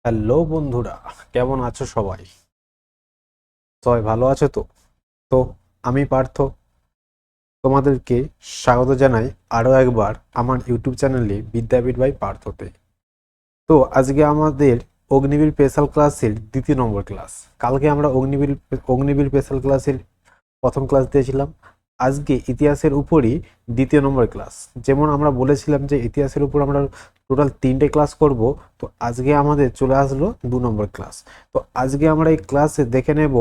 Hello বন্ধুরা, কেমন আছো সবাই? সবাই ভালো আছো তো? তো আমি পার্থ, তোমাদেরকে স্বাগত জানাই আরও একবার আমার ইউটিউব চ্যানেলে বিদ্যাপীঠ বাই পার্থতে। তো আজকে আমাদের অগ্নিবীর স্পেশাল ক্লাসের দ্বিতীয় নম্বর ক্লাস। কালকে আমরা অগ্নিবীর স্পেশাল ক্লাসের প্রথম ক্লাস দিয়েছিলাম। আজকে ইতিহাসের উপরই দ্বিতীয় নম্বর ক্লাস। যেমন আমরা বলেছিলাম যে ইতিহাসের উপর আমরা টোটাল 3টে ক্লাস করব, তো আজকে আমাদের চলে আসলো 2 নম্বর ক্লাস। তো আজকে আমরা এই ক্লাসে দেখে নেব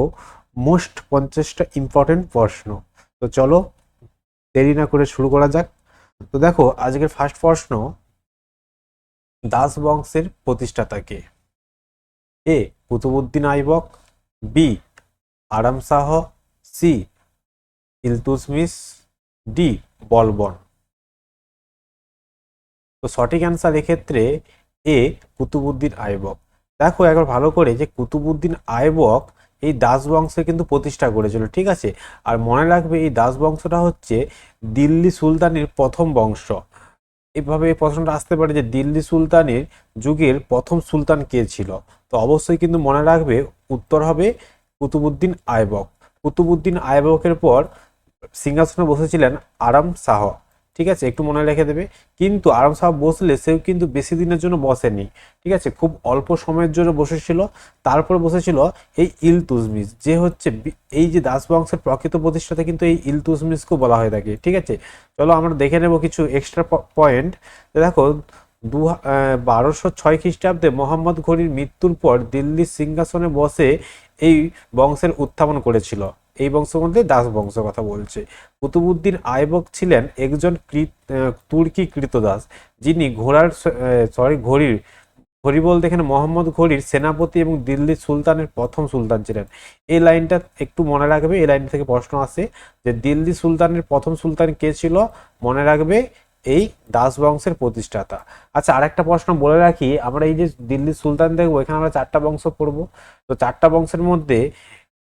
মোস্ট 50টা ইম্পর্টেন্ট প্রশ্ন। তো চলো দেরি না করে শুরু করা যাক। তো দেখো আজকের ফার্স্ট প্রশ্ন, দাস বংশের প্রতিষ্ঠাতা কে? এ কুতুবুদ্দিন আইবক, বি আরাম শাহ, সি ইলতুৎমিশ, ডি বলবন। তো সঠিক অ্যান্সার এক্ষেত্রে এ কুতুবুদ্দিন আইবক। দেখো একবার ভালো করে যে কুতুবুদ্দিন আইবক এই দাস বংশের কিন্তু প্রতিষ্ঠা করেছিল, ঠিক আছে। আর মনে রাখবে এই দাস বংশটা হচ্ছে দিল্লি সুলতানের প্রথম বংশ। এভাবে এই প্রশ্নটা আসতে পারে যে দিল্লি সুলতানের যুগের প্রথম সুলতান কে ছিল। তো অবশ্যই কিন্তু মনে রাখবে উত্তর হবে কুতুবুদ্দিন আইবক। কুতুবুদ্দিন আইবকের পর সিংহাসনে বসেছিলেন আরাম শাহ, ঠিক আছে, একটু মনে রেখে দেবে। কিন্তু আরাম শাহ বসলে সেও কিন্তু বেশি দিনের জন্য বসেনি, ঠিক আছে, খুব অল্প সময়ের জন্য বসেছিল। তারপর বসেছিল এই ইলতুৎমিশ, যে হচ্ছে এই যে দাস বংশের প্রকৃত প্রতিষ্ঠাতা কিন্তু এই ইলতুৎমিশকে বলা হয়ে থাকে, ঠিক আছে। চলো আমরা দেখে নেব কিছু এক্সট্রা পয়েন্ট। দেখো 1206 খ্রিস্টাব্দে মোহাম্মদ ঘুরির মৃত্যুর পর দিল্লির সিংহাসনে বসে এই বংশের উত্থাপন করেছিল। এই বংশের মধ্যে দাস বংশ কথা বলছে। কুতুবুদ্দিন আইবক ছিলেন একজন তুর্কি কৃতদাস, যিনি ঘড়ির ঘড়ি বলতে এখানে মোহাম্মদ ঘড়ির সেনাপতি এবং দিল্লির সুলতানের প্রথম সুলতান ছিলেন। এই লাইনটা একটু মনে রাখবে, এই লাইন থেকে প্রশ্ন আসে যে দিল্লি সুলতানের প্রথম সুলতান কে ছিল। মনে রাখবে এই দাস বংশের প্রতিষ্ঠাতা। আচ্ছা, আরেকটা প্রশ্ন বলে রাখি, আমরা এই যে দিল্লি সুলতান দেখবো, এখানে আমরা 4টা বংশ পড়বো। তো 4টা বংশের মধ্যে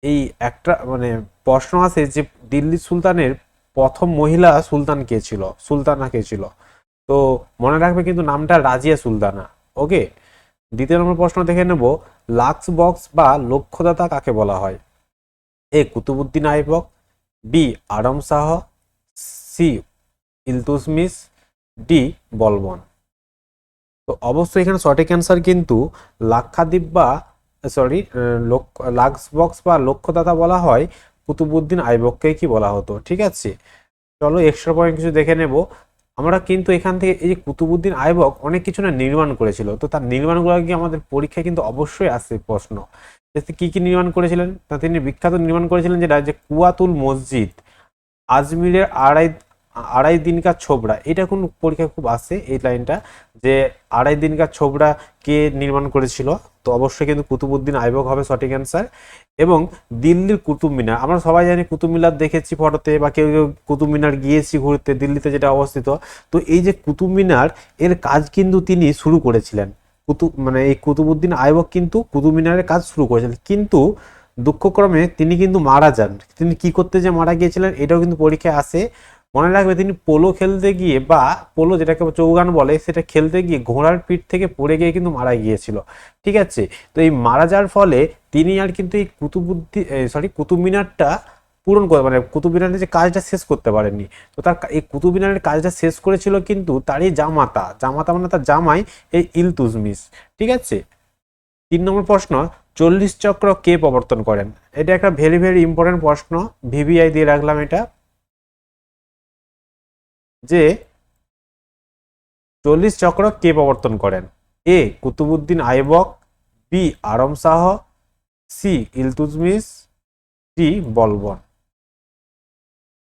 এই একটা মানে প্রশ্ন আছে যে দিল্লি সুলতানের প্রথম মহিলা সুলতান কে ছিল, সুলতানা কে ছিল। তো মনে রাখবে কিন্তু নামটা রাজিয়া সুলতানা। ওকে। দ্বিতীয় নম্বর প্রশ্ন দেখে নেব, লাক্স বক্স বা লক্ষ্যদাতা কাকে বলা হয়? A Qutubuddin Aibak, B Aram Shah, C Iltutmish, D Balban. তো অবশ্যই এখানে সঠিক অ্যান্সার কিন্তু লাক্ষাদ্বীপ বা সরি লাক্স বক্স বা লক্ষ্যদাতা বলা হয় কুতুবুদ্দিন আইবককে কি বলা হতো, ঠিক আছে। চলো এক্সট্রা পয়েন্ট কিছু দেখে নেব। আমরা কিন্তু এখান থেকে এই যে কুতুবুদ্দিন আইবক অনেক কিছু না নির্মাণ করেছিল, তো তার নির্মাণগুলো কি আমাদের পরীক্ষায় কিন্তু অবশ্যই আসে প্রশ্ন। কি কি নির্মাণ করেছিলেন, তা তিনি বিখ্যাত নির্মাণ করেছিলেন যেটা যে কুয়াতুল মসজিদ, আজমিরের আড়াই আড়াই দিনকার ছোবড়া। এটা কোন পরীক্ষায় খুব আসে এই লাইনটা, যে আড়াই দিনকার ছোবড়া কে নির্মাণ করেছিল। তো অবশ্যই কিন্তু কুতুবুদ্দিন আইবক হবে সঠিক অ্যান্সার। এবং দিল্লির কুতুব মিনার, আমরা সবাই জানি কুতুব মিনার দেখেছি ফটোতে, বা কেউ কেউ কুতুব মিনার গিয়েছি ঘুরতে, দিল্লিতে যেটা অবস্থিত। তো এই যে কুতুব মিনার এর কাজ কিন্তু তিনি শুরু করেছিলেন। এই কুতুবুদ্দিন আইবক কিন্তু কুতুব মিনারের কাজ শুরু করেছিলেন, কিন্তু দুঃখক্রমে তিনি কিন্তু মারা যান। তিনি কি করতে যে মারা গিয়েছিলেন এটাও কিন্তু পরীক্ষায় আসে। মনে রাখবে তিনি পোলো খেলতে গিয়ে, বা পোলো যেটাকে চৌগান বলে, সেটা খেলতে গিয়ে ঘোড়ার পিঠ থেকে পড়ে গিয়ে কিন্তু মারা গিয়েছিল, ঠিক আছে। তো এই মারা যাওয়ার ফলে তিনি আর কিন্তু এই কুতুব মিনারটা পূরণ করে, মানে কুতুব মিনারের যে কাজটা শেষ করতে পারেননি। তো তার এই কুতুব মিনারের কাজটা শেষ করেছিল কিন্তু তারই জামাতা, জামাতা মানে তার জামাই এই ইলতুৎমিশ, ঠিক আছে। 3 নম্বর প্রশ্ন, 40 চক্র কে প্রবর্তন করেন? এটা একটা ভেরি ভেরি ইম্পর্টেন্ট প্রশ্ন, ভিভিআই দিয়ে রাখলাম এটা, যে 40 চক্র কে প্রবর্তন করেন? A Qutubuddin Aibak, B Aram Shah, C Iltutmish, D Balban.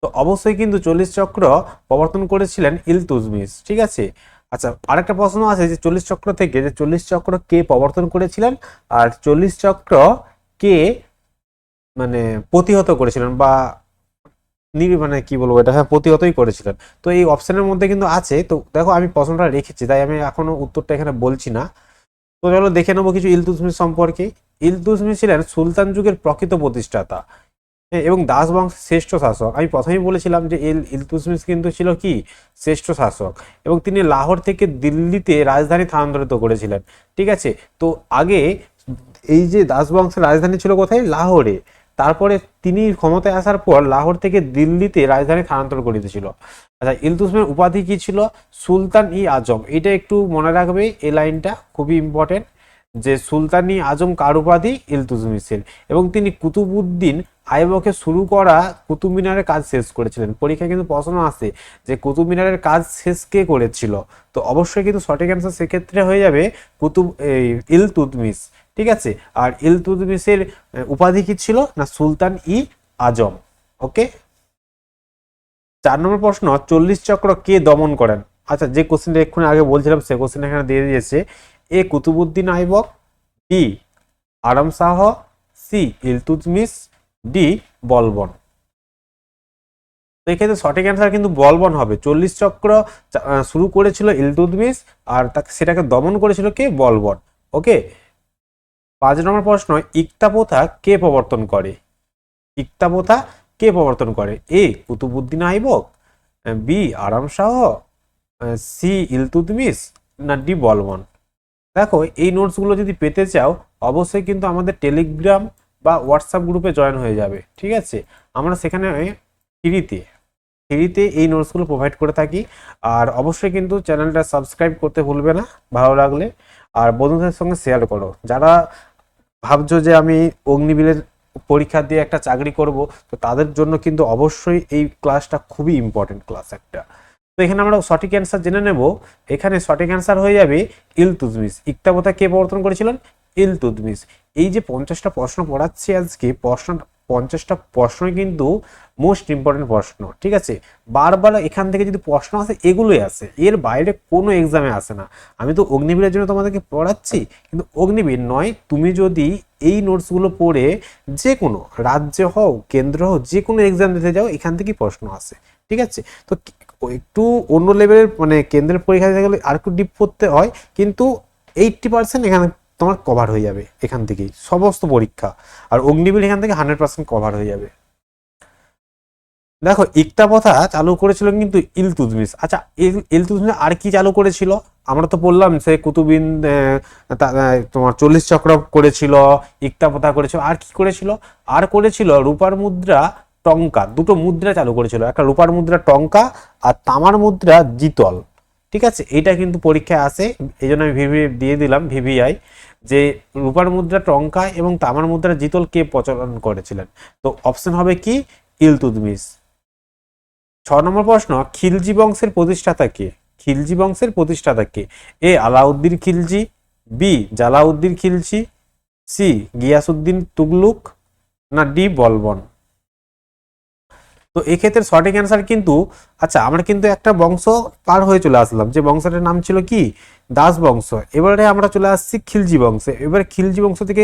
তো অবশ্যই কিন্তু 40 চক্র প্রবর্তন করেছিলেন ইলতুৎমিশ, ঠিক আছে। আচ্ছা, আরেকটা প্রশ্ন আছে যে 40 চক্র থেকে যে 40 চক্র কে প্রবর্তন করেছিলেন, আর 40 চক্র কে মানে প্রতিহত করেছিলেন, বা মানে কি বলবো এটা, হ্যাঁ প্রতিহতই করেছিলেন। তো এই অপশনের মধ্যে কিন্তু আছে। তো দেখো আমি প্রশ্নটা রেখেছি, তাই আমি এখনো উত্তরটা এখানে বলছি না। তো চলো দেখে নেবো কিছু ইলতুৎমিশ সম্পর্কে। ইলতুৎমিশ ছিলেন সুলতান যুগের প্রকৃত প্রতিষ্ঠাতা। এবং দাস বংশের শ্রেষ্ঠ শাসক। আমি প্রথমেই বলেছিলাম যে ইলতুৎমিশ কিন্তু ছিল কি শ্রেষ্ঠ শাসক, এবং তিনি লাহোর থেকে দিল্লিতে রাজধানী স্থানান্তরিত করেছিলেন। ঠিক আছে, তো আগে এই যে দাস বংশের রাজধানী ছিল কোথায়, লাহোরে। তারপরে তিনি ক্ষমতায় আসার পর লাহোর থেকে দিল্লিতে রাজধানী স্থানান্তর করে দিয়েছিল। আচ্ছা, ইলতুৎমিশের উপাধি কি ছিল, সুলতান ই আজম। এটা একটু মনে রাখবে, এই লাইনটা খুবই ইম্পর্টেন্ট, যে সুলতান ই আজম কার উপাধি, ইলতুৎমিশের। এবং তিনি কুতুবউদ্দিন আইবকে শুরু করা কুতুব মিনারের কাজ শেষ করেছিলেন। পরীক্ষায় কিন্তু প্রশ্ন আসে যে কুতুব মিনারের কাজ শেষ কে করেছিল, তো অবশ্যই কিন্তু সঠিক অ্যান্সার সেক্ষেত্রে হয়ে যাবে ইলতুৎমিশ। ঠিক আছে, আর ইলতুৎমিশের উপাধি কি ছিল না, সুলতান ই আজম। ওকে, 4 নম্বর প্রশ্ন, 40 চক্র কে দমন করেন? আচ্ছা, যে কোশ্চেনটা এক্ষুনি আগে বলছিলাম সে কোশ্চেন এখানে দিয়ে দিয়েছে। এ কুতুবউদ্দিন আইবক, বি আরাম শাহ, সি ইলতুৎমিশ, ডি বলবন। তো এক্ষেত্রে সঠিক অ্যান্সার কিন্তু বলবন হবে। 40 চক্র শুরু করেছিল ইলতুৎমিশ, আর তাকে সেটাকে দমন করেছিল কে, বলবন। ওকে, 5 নম্বর প্রশ্ন, ইকতা প্রথা কে প্রবর্তন করে? ইকতা প্রথা কে প্রবর্তন করে? এ কুতুবউদ্দিন আইবক, বি আরাম শাহ, সি ইলতুৎমিশ, না ডি বলবন। দেখো, এই নোটসগুলো যদি পেতে চাও অবশ্যই কিন্তু আমাদের টেলিগ্রাম বা হোয়াটসঅ্যাপ গ্রুপে জয়েন হয়ে যাবে। ঠিক আছে, আমরা সেখানে ফ্রিতে ফ্রিতে এই নোটসগুলো প্রোভাইড করে থাকি। আর অবশ্যই কিন্তু চ্যানেলটা সাবস্ক্রাইব করতে ভুলবে না ভালো লাগলে, আর বন্ধুদের সঙ্গে শেয়ার করো। যারা ভাবছো যে আমি অগ্নিবীরের পরীক্ষা দিয়ে একটা চাকরি করব, তো তাদের জন্য কিন্তু অবশ্যই এই ক্লাসটা খুবই ইম্পর্টেন্ট ক্লাস একটা। তো এখানে আমরা সঠিক অ্যান্সার জেনে নেব। এখানে সঠিক অ্যান্সার হয়ে যাবে ইলতুৎমিশ। ইকতা প্রথা কে প্রবর্তন করেছিলেন? ইলতুৎমিশ। এই যে 50টা প্রশ্ন পড়াচ্ছি আজকে, 50টা প্রশ্নই কিন্তু মোস্ট ইম্পর্টেন্ট প্রশ্ন। ঠিক আছে, বারবার এখান থেকে যদি প্রশ্ন আসে এগুলোই আসে, এর বাইরে কোনো এক্সামে আসে না। আমি তো অগ্নিবীরের জন্য তোমাদেরকে পড়াচ্ছি, কিন্তু অগ্নিবীর নয়, তুমি যদি এই নোটসগুলো পড়ে যে কোনো রাজ্যে হও কেন্দ্র হও যে কোনো এক্সাম দিতে যাও, এখান থেকেই প্রশ্ন আসে। ঠিক আছে, তো একটু অন্য লেভেলের মানে কেন্দ্রের পরীক্ষা দিতে গেলে আর একটু ডিপ করতে হয়, কিন্তু 80% এখানে তোমার কভার হয়ে যাবে এখান থেকেই সমস্ত পরীক্ষা। আর অগ্নিবীর এখান থেকে 100% কভার হয়ে যাবে। দেখো, ইকতা প্রথা চালু করেছিল কিন্তু ইলতুৎমিশ। আচ্ছা, ইলতুৎমিশ আর কি চালু করেছিল? আমরা তো বললাম সে কুতুবিন তোমার 40 চক্র করেছিল, ইকতা প্রথা করেছিল, আর কি করেছিল? আর করেছিল রূপার মুদ্রা টঙ্কা, দুটো মুদ্রা চালু করেছিল, একটা রূপার মুদ্রা টঙ্কা আর তামার মুদ্রা জিতল। ঠিক আছে, এটা কিন্তু পরীক্ষায় আসে, এই জন্য আমি ভিভি দিয়ে দিলাম ভিভিআই, যে রূপার মুদ্রা টঙ্কা এবং তামার মুদ্রা জিতল কে প্রচলন করেছিলেন? তো অপশন হবে কি, ইলতুৎমিশ। 6 নম্বর প্রশ্ন, খিলজি বংশের প্রতিষ্ঠাতা কে? খিলজি বংশের প্রতিষ্ঠাতা কে? এ আলাউদ্দিন খিলজি, বি জালাউদ্দিন খিলজি, সি গিয়াসউদ্দিন তুগলুক, না ডি বলবন। তো এক্ষেত্রে সঠিক অ্যান্সার কিন্তু, আচ্ছা আমরা কিন্তু একটা বংশ পার হয়ে চলে আসলাম, যে বংশটার নাম ছিল কি, দাস বংশ। এবারে আমরা চলে আসছি খিলজি বংশে। এবারে খিলজি বংশ থেকে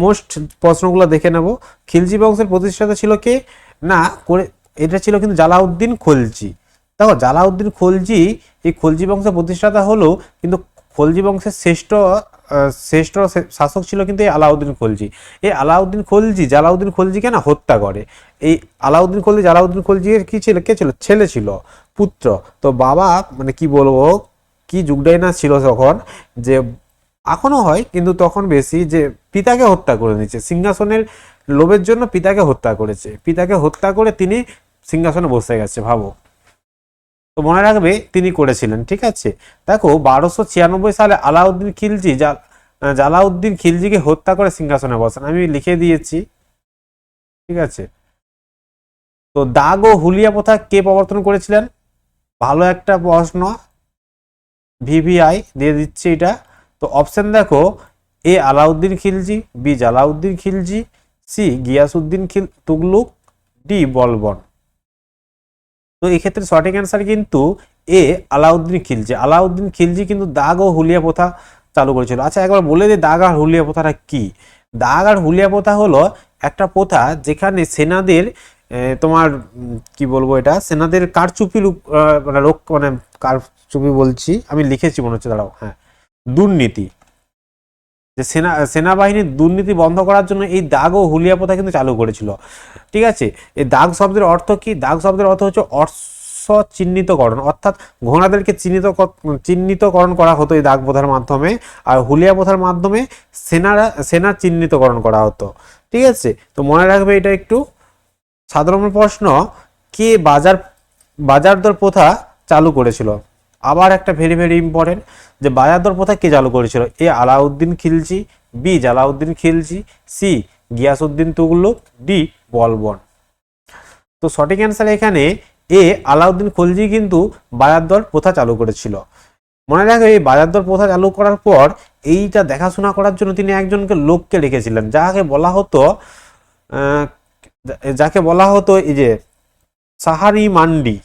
মোস্ট প্রশ্নগুলো দেখে নেব। খিলজি বংশের প্রতিষ্ঠাতা ছিল কে না করে, এটা ছিল কিন্তু জালাউদ্দিন খলজি। দেখো, জালাউদ্দিন খলজি, এই খলজি বংশের প্রতিষ্ঠাতা হলো, কিন্তু খলজি বংশের শ্রেষ্ঠ শাসক ছিল কিন্তু এই আলাউদ্দিন খলজি। এই আলাউদ্দিন খলজি জালাউদ্দিন খলজিকে না হত্যা করে। এই আলাউদ্দিন খলজি জালাউদ্দিন খলজির কি ছিল, কে ছিল, ছেলে ছিল, পুত্র। তো বাবা মানে কি বলবো, কি যুগটাই না ছিল তখন, যে এখনো হয় কিন্তু তখন বেশি, যে পিতাকে হত্যা করে নিচ্ছে সিংহাসনের লোভের জন্য, পিতাকে হত্যা করেছে, পিতাকে হত্যা করে তিনি সিংহাসনে বসে গেছে, ভাবো। তো মনে রাখবে তিনি করেছিলেন। ঠিক আছে, দেখো 1296 সালে আলাউদ্দিন খিলজি জালাউদ্দিন খিলজিকে হত্যা করে সিংহাসনে বসান, আমি লিখে দিয়েছি। ঠিক আছে, তো দাগ ও হুলিয়া প্রথা কে প্রবর্তন করেছিলেন? ভালো একটা প্রশ্ন, ভিভিআই দিয়ে দিচ্ছে এটা। তো অপশন দেখো, A Alauddin Khilji, B Jalaluddin Khilji, C Ghiyasuddin Tughluq, D Balban. তো এক্ষেত্রে সঠিক অ্যান্সার কিন্তু এ আলাউদ্দিন খিলজি। আলাউদ্দিন খিলজি কিন্তু দাগ ও হুলিয়া প্রথা চালু করেছিল। আচ্ছা, একবার বলে দিই দাগ আর হুলিয়া প্রথাটা কি। দাগ আর হুলিয়া প্রথা হলো একটা প্রথা যেখানে সেনাদের তোমার কি বলবো, এটা সেনাদের কারচুপি মানে মানে কারচুপি বলছি, আমি লিখেছি মনে হচ্ছে, দাঁড়াও, হ্যাঁ, দুর্নীতি, যে সেনাবাহিনীর দুর্নীতি বন্ধ করার জন্য এই দাগ ও হুলিয়া প্রথা কিন্তু চালু করেছিল। ঠিক আছে, এই দাগ শব্দের অর্থ কি? দাগ শব্দের অর্থ হচ্ছে চিহ্নিতকরণ, অর্থাৎ ঘোড়াদেরকে চিহ্নিতকরণ করা হতো এই দাগ প্রথার মাধ্যমে, আর হুলিয়া প্রথার মাধ্যমে সেনার চিহ্নিতকরণ করা হতো। ঠিক আছে, তো মনে রাখবে এটা একটু। সাধারণ প্রশ্ন, কে বাজার দর প্রথা চালু করেছিল? আবার একটা ভেরি ভেরি ইম্পর্টেন্ট, যে বাজার দর প্রথা কে চালু করেছিল? A Alauddin Khilji, B Jalaluddin Khilji, C Ghiyasuddin Tughlaq, D Balban. তো সঠিক অ্যান্সার এখানে এ আলাউদ্দিন খলজি কিন্তু বাজার দর প্রথা চালু করেছিল। মনে রাখবে এই বাজার দর প্রথা চালু করার পর এইটা দেখাশোনা করার জন্য তিনি একজনকে লোককে রেখেছিলেন, যাকে বলা হতো এই যে সাহারি মান্ডি।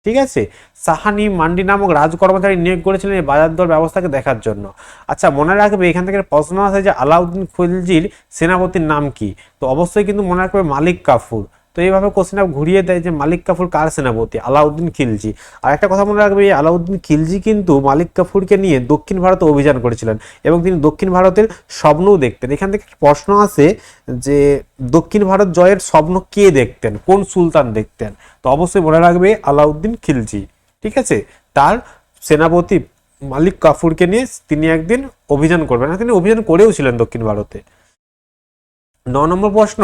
ঠিক আছে, সাহানি মান্ডি নামক রাজ কর্মচারী নিয়োগ করেছিলেন এই বাজার দর ব্যবস্থাকে দেখার জন্য। আচ্ছা, মনে রাখবে এখান থেকে প্রশ্ন আছে যে আলাউদ্দিন খলজির সেনাপতির নাম কি? তো অবশ্যই কিন্তু মনে রাখবে মালিক কাফুর। তো এইভাবে কোশ্চেন ঘুরিয়ে দেয় যে মালিক কাফুর কার সেনাপতি? আলাউদ্দিন খিলজি। আর একটা কথা মনে রাখবে, এই আলাউদ্দিন খিলজি কিন্তু মালিক কাফুরকে নিয়ে দক্ষিণ ভারতে অভিযান করেছিলেন এবং তিনি দক্ষিণ ভারতের স্বপ্নও দেখতেন। এখান থেকে প্রশ্ন আছে যে দক্ষিণ ভারত জয়ের স্বপ্ন কে দেখতেন, কোন সুলতান দেখতেন? তো অবশ্যই মনে রাখবে আলাউদ্দিন খিলজি। ঠিক আছে, তার সেনাপতি মালিক কাফুরকে নিয়ে তিনি একদিন অভিযান করবেন, তিনি অভিযান করেও ছিলেন দক্ষিণ ভারতে। 9 নম্বর প্রশ্ন,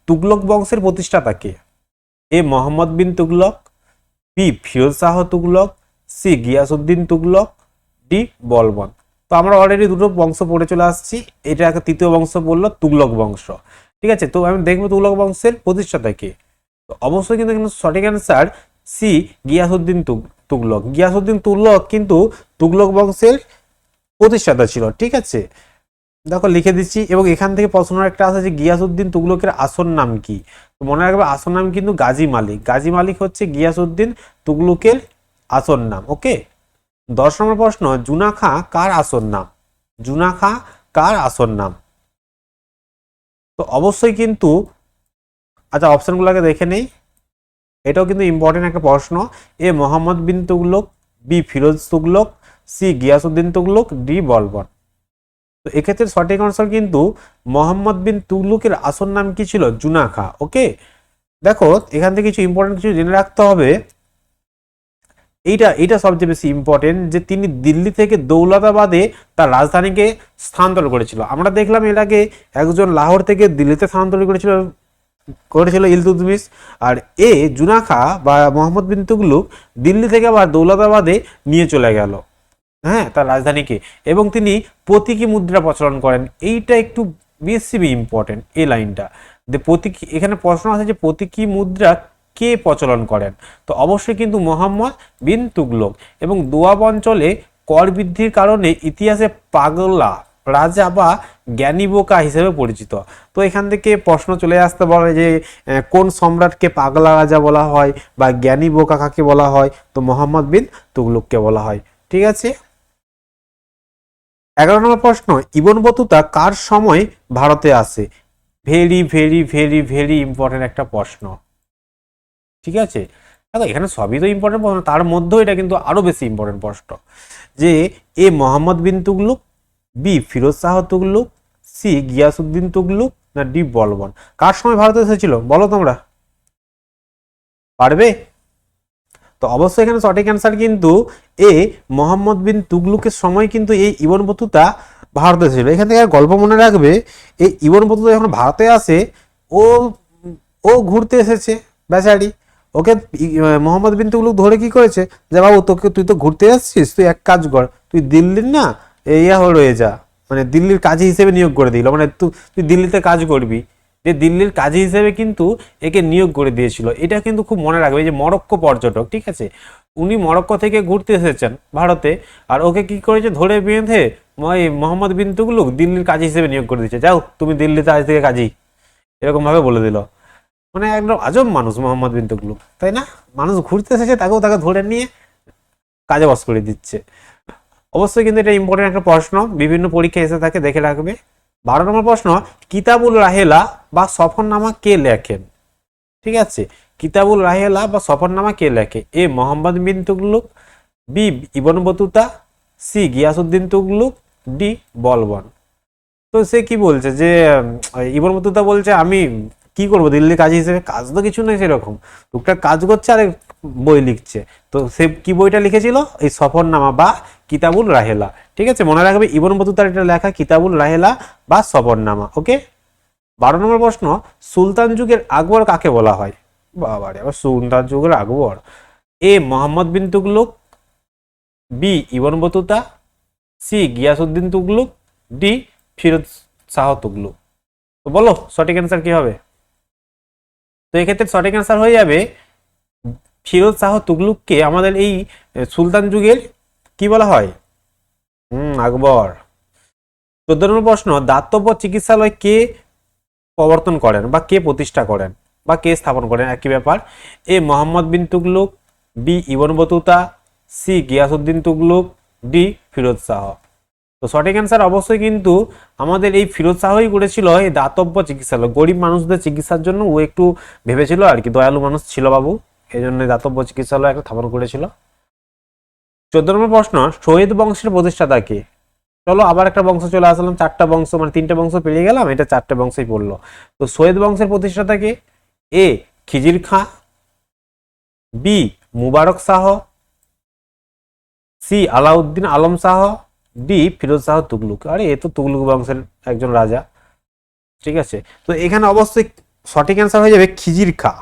তুগলক বংশের প্রতিষ্ঠাতা কে? A Mohammad bin Tughlaq, B Firoz Shah Tughlaq, C Ghiyasuddin Tughlaq, D Balban. তো আমরা অলরেডি দুটো বংশ পড়ে চলে আসছি, এটা একটা তৃতীয় বংশ বললো তুগলক বংশ। ঠিক আছে, তো আমি দেখবো তুগলক বংশের প্রতিষ্ঠাতা কে। তো অবশ্যই কিন্তু সঠিক অ্যান্সার সি গিয়াসউদ্দিন তুগলক। গিয়াসউদ্দিন তুগলক কিন্তু তুগলক বংশের প্রতিষ্ঠাতা ছিল। ঠিক আছে, দেখো লিখে দিচ্ছি। এবং এখান থেকে প্রশ্ন একটা আছে যে গিয়াসউদ্দিন তুগলকের আসল নাম কি? তো মনে রাখবে আসল নাম কিন্তু গাজী মালিক। গাজী মালিক হচ্ছে গিয়াসউদ্দিন তুগলকের আসল নাম। ওকে। 10 নম্বর প্রশ্ন, জুনা খাঁ কার আসল নাম? জুনা খাঁ কার আসল নাম? তো অবশ্যই কিন্তু, আচ্ছা অপশনগুলোকে দেখে নেই, এটাও কিন্তু ইম্পর্টেন্ট একটা প্রশ্ন। A Mohammad bin Tughlaq, B Firoz Tughlaq, C Ghiyasuddin Tughlaq, D Balban. তো এক্ষেত্রে সঠিক আনসার কিন্তু মোহাম্মদ বিন তুগলকের আসল নাম কি ছিল? জুনা খাঁ। ওকে, দেখো এখান থেকে কিছু ইম্পর্টেন্ট কিছু জেনে রাখতে হবে। এইটা সবচেয়ে বেশি ইম্পর্টেন্ট যে তিনি দিল্লি থেকে দৌলতাবাদে তার রাজধানীকে স্থানান্তর করেছিল। আমরা দেখলাম এর আগে একজন লাহোর থেকে দিল্লিতে স্থানান্তর করেছিল ইলতুৎমিশ। আর জুনা খাঁ বা মোহাম্মদ বিন তুগলক দিল্লি থেকে আবার দৌলতাবাদে নিয়ে চলে গেল, হ্যাঁ, তার রাজধানীকে, এবং তিনি প্রতীকী মুদ্রা প্রচলন করেন। এইটা একটু বেশি ইম্পর্টেন্ট এই লাইনটা। প্রতীকী, এখানে প্রশ্ন আছে যে প্রতীকী মুদ্রা কে প্রচলন করেন? তো অবশ্যই কিন্তু মোহাম্মদ বিন তুগলক। এবং দোয়াব অঞ্চলে কর বৃদ্ধির কারণে ইতিহাসে পাগলা রাজা বা জ্ঞানী বোকা হিসেবে পরিচিত। তো এখান থেকে প্রশ্ন চলে আসতে পারে যে কোন সম্রাটকে পাগলা রাজা বলা হয় বা জ্ঞানী বোকা কাকে বলা হয়? তো মোহাম্মদ বিন তুগলককে বলা হয়। ঠিক আছে। 11 নম্বর প্রশ্ন, ইবন বতুতা কার সময় ভারতে আসে? Very very very very important একটা প্রশ্ন। ঠিক আছে, দেখো এখানে সবই তো ইম্পর্টেন্ট প্রশ্ন, তার মধ্যেও এটা কিন্তু আরো বেশি ইম্পর্টেন্ট প্রশ্ন যে এ মোহাম্মদ বিন তুগলক, বি ফিরোজ শাহ তুগলক, সি গিয়াসউদ্দিন তুগলক, না ডি বলবন। কার সময় ভারতে এসেছিল বলো তোমরা? পারবে? তো অবশ্যই এখানে সঠিক অ্যান্সার কিন্তু এ মোহাম্মদ বিন তুগলকের সময় কিন্তু এই ইবন বতুতা ভারতে এসেছিল। এখান থেকে গল্প মনে রাখবে, এই ইবন বতুতা যখন ভারতে আসে ও ও ঘুরতে এসেছে বেচারি, ওকে মোহাম্মদ বিন তুগলক ধরে কি করেছে যে বাবু তুই তো ঘুরতে আসছিস, তুই এক কাজ কর, তুই দিল্লির না রয়ে যা, মানে দিল্লির কাজী হিসেবে নিয়োগ করে দিল, মানে তুই দিল্লিতে কাজ করবি, যে দিল্লির কাজী হিসেবে কিন্তু একে নিয়োগ করে দিয়েছিল। এটা কিন্তু খুব মনে রাখবে, যে মরক্কো পর্যটক, ঠিক আছে, উনি মরক্কো থেকে ঘুরতে এসেছেন ভারতে, আর ওকে কি করেছে ধরে বেঁধে মোহাম্মদ বিন তুগলক দিল্লির কাজী হিসেবে নিয়োগ করে দিয়েছে, যাও তুমি দিল্লিতে আজ থেকে কাজী, এরকম ভাবে বলে দিল। মানে একদম আজব মানুষ মোহাম্মদ বিন তুগলক, তাই না? মানুষ ঘুরতে এসেছে, তাকে ধরে নিয়ে কাজে বস করে দিচ্ছে। অবশ্যই কিন্তু এটা ইম্পর্টেন্ট একটা প্রশ্ন, বিভিন্ন পরীক্ষা এসে থাকে, দেখে রাখবে। 12 নম্বর প্রশ্ন, কিতাবুল রাহেলা বা সফরনামা কে লেখেন? ঠিক আছে, কিতাবুল রাহেলা বা সফরনামা কে লেখে? A Mohammad bin Tughlaq, B Ibn Battuta, C Ghiyasuddin Tughlaq, D Balban. তো সে কি বলছে যে ইবন বতুতা বলছে আমি কি করব দিল্লি কাজী হিসেবে, কাজ তো কিছু নেই সেরকম, টুকটাক কাজ করছে আর বই লিখছে। তো সে কি বইটা লিখেছিল, এই সফরনামা বা কিতাবুল রাহেলা। ঠিক আছে, মনে রাখবে ইবন বতুতার এটা লেখা কিতাবুল রাহেলা বা সফরনামা। ওকে, 12 নম্বর প্রশ্ন, সুলতান যুগের আকবর কাকে বলা হয়? বাবারে, আবার সুলতান যুগের Akbar. A Mohammad bin Tughlaq, B Ibn Battuta, C Ghiyasuddin Tughlaq, D Firoz Shah Tughlaq. তো বলো সঠিক অ্যান্সার কি হবে? তো এক্ষেত্রে সঠিক অ্যান্সার হয়ে যাবে ফিরোজ শাহ তুগলককে আমাদের এই সুলতান যুগের কি বলা হয়? আকবর। 14 নম্বর প্রশ্ন, দাতব্য চিকিৎসালয় কে প্রবর্তন করেন বা কে প্রতিষ্ঠা করেন বা কে স্থাপন করেন, একই ব্যাপার। A Mohammad bin Tughlaq, B Ibn Battuta, C Ghiyasuddin Tughlaq, D Firoz Shah. তো সঠিক অ্যান্সার অবশ্যই কিন্তু আমাদের এই ফিরোজ শাহই করেছিল এই দাতব্য চিকিৎসালয়। গরিব মানুষদের চিকিৎসার জন্য ও একটু ভেবেছিল আর কি, দয়ালু মানুষ ছিল বাবু, এই জন্য দাতব্য চিকিৎসালয় একটা স্থাপন করেছিল। 14 নম্বর প্রশ্ন, শহীদ বংশের প্রতিষ্ঠাতা কে? চলো আবার একটা বংশ চলে আসলাম, 4টা বংশ, মানে 3টে বংশ পেরিয়ে গেলাম, এটা 4টে বংশই পড়লো। তো শহীদ বংশের প্রতিষ্ঠাতা কে? এ খিজির খাঁ, বি মুবারক শাহ, সি আলাউদ্দিন আলম শাহ, ডি ফিরোজ শাহ তুগলক। আরে এ তো তুগলক বংশের একজন রাজা। ঠিক আছে, তো এখানে অবশ্যই সঠিক অ্যান্সার হয়ে যাবে খিজির খাঁ।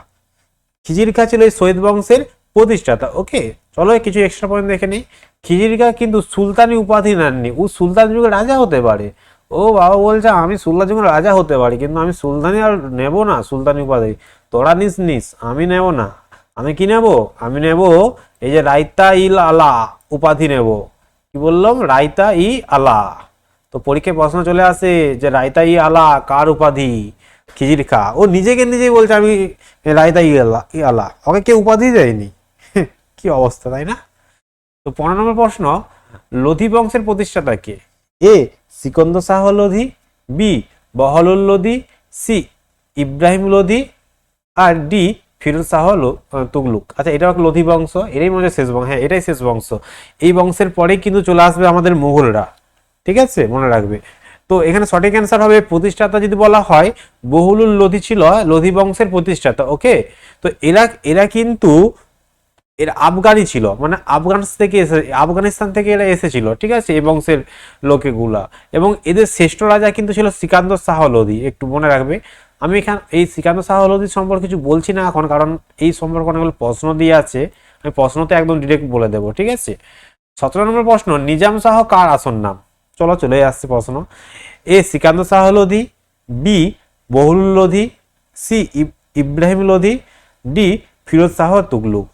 খিজির খাঁ ছিল এই শহীদ বংশের প্রতিষ্ঠাতা। ওকে, চলো কিছু এক্সট্রা পয়েন্ট দেখে নিই। খিজির খাঁ কিন্তু সুলতানি উপাধি নেননি, ও সুলতান যুগের রাজা হতে পারে। ও বাবা বলছে আমি সুলতান যুগের রাজা হতে পারি, কিন্তু আমি সুলতানি আর নেব না, সুলতানি উপাধি তোরা নিস নিস, আমি নেব না। আমি কি নেব? আমি নেব এই যে রায়তা ইল আলা উপাধি নেব। কি বললাম? রায়তা ই আলা। তো পরীক্ষায় প্রশ্ন চলে আসে যে রায়তা ই আলা কার উপাধি? খিজির খাঁ। ও নিজেকে নিজেই বলছে আমি রায়তা ই আলা, ই আলা, ওকে কেউ উপাধি দেয়নি। কি অবস্থা, তাই না? তো 15 নম্বর প্রশ্ন, লোধি বংশের প্রতিষ্ঠাতা কে? এ সিকন্দর শাহ লোধি, বি বহলুল লোধি, সি ইব্রাহিম লোধি, আর ডি ফিরোজ শাহ তুগলক। আচ্ছা, এটা লোধি বংশ, এটাই মনে হয় শেষ বংশ। হ্যাঁ, এটাই শেষ বংশ। এই বংশের পরেই কিন্তু চলে আসবে আমাদের মুঘলরা। ঠিক আছে, মনে রাখবে। তো এখানে সঠিক অ্যান্সার হবে প্রতিষ্ঠাতা যদি বলা হয় বহলুল লোধি ছিল লোধি বংশের প্রতিষ্ঠাতা। ওকে, তো এরা এরা কিন্তু এরা আফগানি ছিল, মানে আফগানিস্তান থেকে এরা এসেছিল। ঠিক আছে, এই বংশের লোকেগুলা। এবং এদের শ্রেষ্ঠ রাজা কিন্তু ছিল সিকান্দর শাহ লোধি, একটু মনে রাখবে। আমি এখানে এই সিকান্দর শাহ লোধি সম্পর্কে কিছু বলছি না এখন, কারণ এই সম্পর্কে অনেকগুলো প্রশ্ন দিয়ে আছে, আমি প্রশ্নতে একদম ডিরেক্ট বলে দেবো। ঠিক আছে, 17 নম্বর প্রশ্ন, নিজাম শাহ কার আসল নাম? চলো চলে আসছে প্রশ্ন। A Sikandar Shah Lodi, B Bahlul Lodi, C Ibrahim Lodi, D Firoz Shah Tughlaq.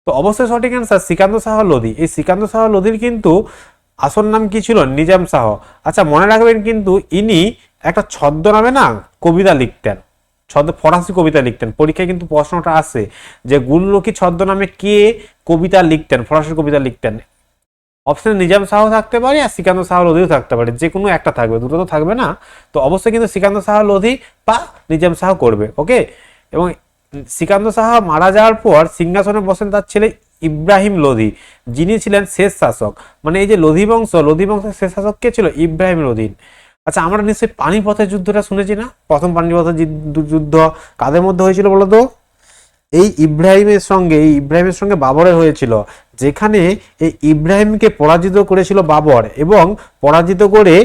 তো অবশ্যই সঠিক অ্যান্সার সিকান্দর শাহ লোধি। এই সিকান্দর শাহ লোধির কিন্তু আসল নাম কি ছিল? নিজাম শাহ। আচ্ছা, মনে রাখবেন কিন্তু ইনি একটা ছদ্মনামে না কবিতা লিখতেন, ফরাসি কবিতা লিখতেন। পরীক্ষায় কিন্তু প্রশ্নটা আসে যে গুলরকি ছদ্মনামে কে কবিতা লিখতেন, ফরাসি কবিতা লিখতেন। অপশনে নিজাম শাহ থাকতে পারে আর সিকান্দর শাহ লোধিও থাকতে পারে, যে কোনো একটা থাকবে, দুটো তো থাকবে না। তো অবশ্যই কিন্তু সিকান্দর শাহ লোধি বা নিজাম শাহ করবে। ওকে, এবং সিকান্দর শাহ মারা যাওয়ার পর সিংহাসনে বসেন তার ছেলে ইব্রাহিম লোধি, যিনি ছিলেন শেষ শাসক। মানে এই যে লোধি বংশের শেষ শাসক কে ছিল? ইব্রাহিম লোধি। আচ্ছা, আমরা নিশ্চয়ই পানিপথের যুদ্ধটা শুনেছি না? প্রথম পানিপথের যুদ্ধ কাদের মধ্যে হয়েছিল বলতো? এই ইব্রাহিমের সঙ্গে বাবরের হয়েছিল, যেখানে এই ইব্রাহিমকে পরাজিত করেছিল বাবর, এবং পরাজিত করে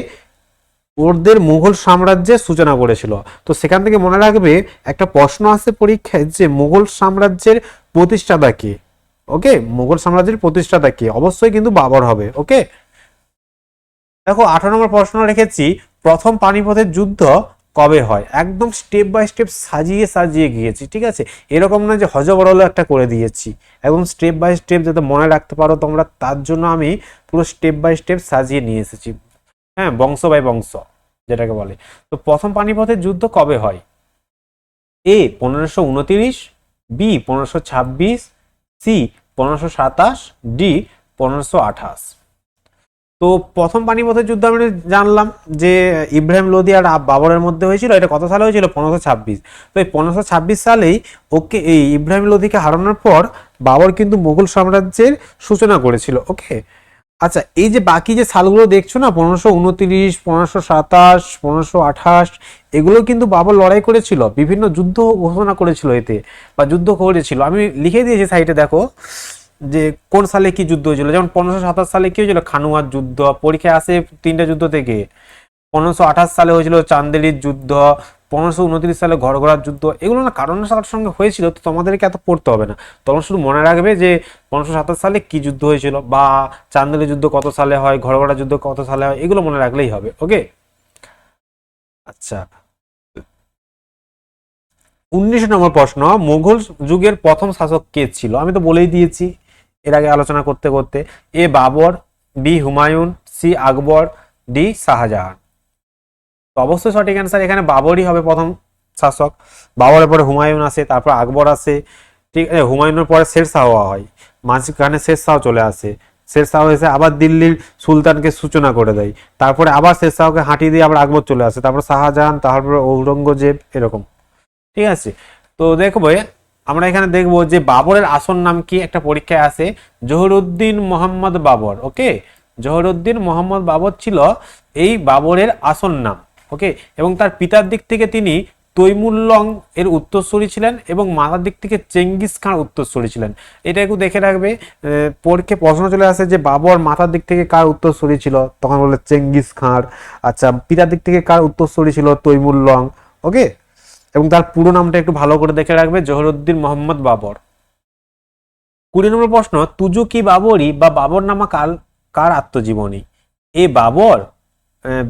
ওদের মুঘল সাম্রাজ্যের সূচনা করেছিল। তো সেখান থেকে মনে রাখবে একটা প্রশ্ন আসছে পরীক্ষায় যে মুঘল সাম্রাজ্যের প্রতিষ্ঠাতা কে? ওকে, মুঘল সাম্রাজ্যের প্রতিষ্ঠাতা কে? অবশ্যই কিন্তু বাবর হবে। ওকে, দেখো 18 নম্বর প্রশ্ন রেখেছি, প্রথম পানিপথের যুদ্ধ কবে হয়? একদম স্টেপ বাই স্টেপ সাজিয়ে সাজিয়ে গিয়েছি। ঠিক আছে, এরকম না যে হজবরল একটা করে দিয়েছি, একদম স্টেপ বাই স্টেপ যাতে মনে রাখতে পারো তোমরা, তার জন্য আমি পুরো স্টেপ বাই স্টেপ সাজিয়ে নিয়ে এসেছি। হ্যাঁ, বংশ বাই বংশ যেটাকে বলে। তো প্রথম পানিপথের যুদ্ধ কবে হয়? এ 1529, বি 1526, সি 1527, ডি 1528। তো প্রথম পানিপথের যুদ্ধ আমরা জানলাম যে ইব্রাহিম লোধি আর বাবরের মধ্যে হয়েছিল। এটা কত সালে হয়েছিল? 1526। তো এই 1526 সালেই ওকে এই ইব্রাহিম লোধিকে হারানোর পর বাবর কিন্তু মুঘল সাম্রাজ্যের সূচনা করেছিল। ওকে, আচ্ছা, এই যে বাকি যে সালগুলো দেখছো না, 1529, 1527, 1528, এগুলো কিন্তু বাবর লড়াই করেছিল, বিভিন্ন যুদ্ধ ঘোষণা করেছিল এতে, বা যুদ্ধ করেছিল। আমি লিখে দিয়েছি সাইডে, দেখো যে কোন সালে কি যুদ্ধ হয়েছিল। যেমন 1527 সালে কি হয়েছিল, খানুয়ার যুদ্ধ, পরীক্ষায় আসে 3টে যুদ্ধ থেকে। 1528 সালে হয়েছিল চান্দেরির যুদ্ধ। 1529 সালে ঘরঘরার যুদ্ধ। এগুলো না কারণ সাথে সঙ্গে হয়েছিল, তো তোমাদেরকে এত পড়তে হবে না। তোমরা শুধু মনে রাখবে যে 1527 সালে কি যুদ্ধ হয়েছিল, বা চান্দেলি যুদ্ধ কত সালে হয়, ঘরঘরা যুদ্ধ কত সালে হয়, এগুলো মনে রাখলেই হবে। ওকে, আচ্ছা। 19 নম্বর প্রশ্ন, মুঘল যুগের প্রথম শাসক কে ছিল? আমি তো বলেই দিয়েছি এর আগে আলোচনা করতে করতে। এ বাবর, বি হুমায়ুন, সি আকবর, ডি শাহজাহান। তো অবশ্যই সঠিক অ্যান্সার এখানে বাবরই হবে প্রথম শাসক। বাবরের পরে হুমায়ুন আসে, তারপর আকবর আসে, ঠিক আছে। হুমায়ুনের পরে শেরশাহ হয়, মাঝখানে শেরশাহ চলে আসে। শেরশাহ এসে আবার দিল্লির সুলতানকে সূচনা করে দেয়, তারপরে আবার শেরশাহকে হাঁটিয়ে দিয়ে আবার আকবর চলে আসে, তারপর শাহজাহান, তারপরে ঔরঙ্গজেব, এরকম। ঠিক আছে। তো দেখবো আমরা এখানে দেখবো যে বাবরের আসল নাম কি, একটা পরীক্ষায় আসে, জহুরুদ্দিন মোহাম্মদ বাবর। ওকে, জহুরুদ্দিন মোহাম্মদ বাবর ছিল এই বাবরের আসল নাম। ওকে, এবং তার পিতার দিক থেকে তিনি তৈমুল্লং এর উত্তরসূরি ছিলেন, এবং মাতার দিক থেকে চেঙ্গিস খান উত্তরসূরি ছিলেন। এটা একটু দেখে রাখবে, পরীক্ষায় প্রশ্ন চলে আসে যে বাবর মাতার দিক থেকে কার উত্তরসূরি ছিল, তখন বলে চেঙ্গিস খান। আচ্ছা, পিতার দিক থেকে কার উত্তরসূরি ছিল, তৈমুল্লং। ওকে, এবং তার পুরো নামটা একটু ভালো করে দেখে রাখবে, জহুরুদ্দিন মোহাম্মদ বাবর। 20 নম্বর প্রশ্ন, তুজুকি বাবরি বা বাবরনামা কার আত্মজীবনী? এ বাবর,